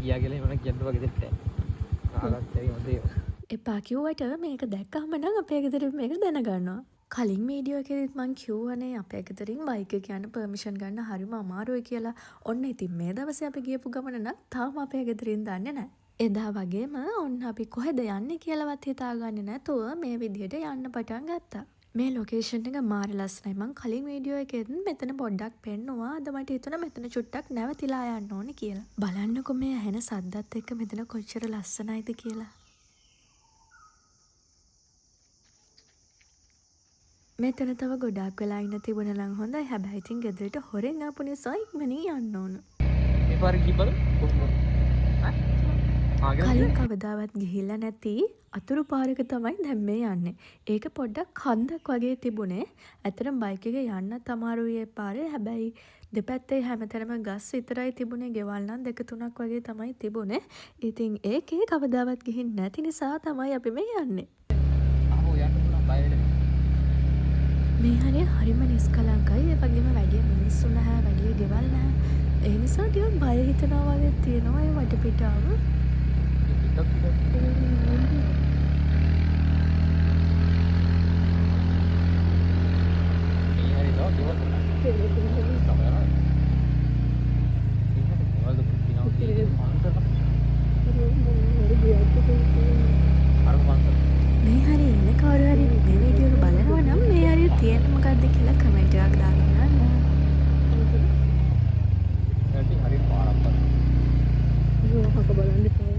කියා කියලා එහෙම කියන්න වගේ දෙයක් නැහැ. කාලත් ඇයි හොඳේ. එපා කිව්වට මේක දැක්කම නම් අපේ ගෙදරින් මේක දැනගන්නවා. කලින් වීඩියෝ එකේදීත් මං කිව්වනේ අපේ ගෙදරින් බයික් එක යන්න පර්මිෂන් ගන්න හරිම අමාරුයි කියලා. ඔන්න ඉතින් මේ දවසේ අපි ගියපු ගමන නම් තාම අපේ ගෙදරින් දන්නේ නැහැ. එදා වගේම ඔන්න අපි කොහෙද යන්නේ කියලාවත් හිතාගන්නේ නැතුව මේ විදිහට යන්න පටන් ගත්තා. මේ ලොකේෂන් එක මාර ලස්සනයි. මං කලින් වීඩියෝ එකෙත් මෙතන පොඩ්ඩක් පෙන්නුවා. අද මට හිතුණා මෙතන චුට්ටක් නැවතිලා යන්න ඕනේ කියලා. බලන්නකො මේ ඇහෙන සද්දත් එක්ක මෙතන කොච්චර ලස්සනයිද කියලා. මෙතන තව ගොඩාක් වෙලා ඉන්න තිබුණ නම් හොඳයි. හැබැයි ඉතින් ගෙදරට හොරෙන් ආපු නිසා ඉක්මනින් යන්න ඕන. මේ පාර ගිහපල කොහොමද? කලින් කවදාවත් ගිහිල්ලා නැති අතුරු පාරක තමයි දැන් මේ යන්නේ. ඒක පොඩ්ඩක් හන්දක් වගේ තිබුණේ. ඇත්තටම බයික් එකේ යන්නත් අමාරුයි ඒ පාරේ. හැබැයි දෙපැත්තේ හැමතැනම ගස් විතරයි තිබුණේ. ගෙවල් නම් 2-3ක් වගේ තමයි තිබුණේ. ඉතින් ඒකේ කවදාවත් ගිහින් නැති නිසා තමයි අපි මේ යන්නේ. ආවෝ යන්න පුළුවන් බය වෙන්න. මේ හරිය හරිම නිස්කලංකයි. ඒ වගේම වැඩි මිනිස්සු නැහැ, වැඩි ගෙවල් නැහැ. ඒ නිසා ටිකක් බය හිතනවා වගේ තියෙනවා ඒ වටපිටාව. මේ හරිය ඉන්න කවුරු හරි මේ වීඩියෝ එක බලනවා නම් මේ හරිය තියෙන මොකද්ද කියලා කමෙන්ට් එකක් දාගෙන යන්න. හරි පාරක් බලන්න. හක බලන්න එපා.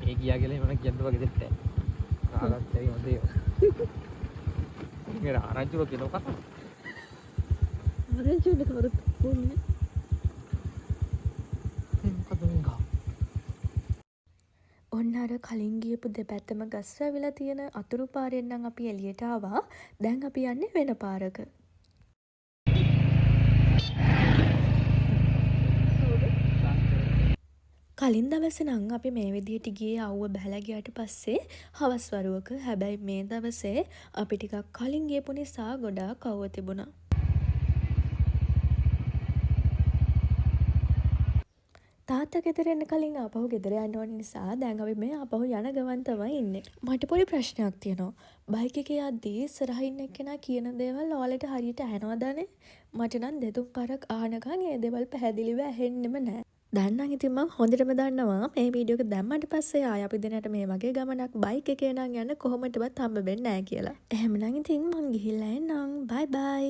මේ කියා කියලා එහෙම කියන්න වගේ දෙයක් නැහැ. කාලත් ඇයි හොඳේ. මේ ආරංචිව කියන කතාව. ආරංචිවල කවුරුත් පොන්නේ. මොකද මේ ගා? ඔන්න අර කලින් ගියපු දෙපැත්තම ගස් වැවිලා තියෙන අතුරු පාරෙන් නම් අපි එළියට ආවා. දැන් අපි යන්නේ වෙන පාරක. කලින් දවසේ නම් අපි මේ විදිහට ගියේ අවුව බැලලා ගියාට පස්සේ හවස් වරුවක. හැබැයි මේ දවසේ අපි ටිකක් කලින් ගියපු නිසා ගොඩාක් අවුව තිබුණා. තාත්තා ගෙදර එන්න කලින් ආපහු ගෙදර යන්න ඕන නිසා දැන් අපි මේ ආපහු යන ගමන් තමයි ඉන්නේ. මට පොඩි ප්‍රශ්නයක් තියෙනවා. බයික් එකේ යද්දී ඉස්සරහින් එක්කෙනා කියන දේවල් ඔයාලට හරියට ඇහෙනවදනේ? මට නම් දෙතුන් පාරක් අහනකම් ඒ දේවල් පැහැදිලිව ඇහෙන්නෙම නැහැ. දැන් නම් ඉතින් මම හොඳටම දන්නවා මේ වීඩියෝ එක දැම්මට පස්සේ ආය අපි දෙන්නට මේ වගේ ගමනක් බයික් එකේ නම් යන්න කොහොමදවත් හම්බ වෙන්නේ නැහැ කියලා. එහෙමනම් ඉතින් මං ගිහිල්ලා එන්නම්. බයි බයි.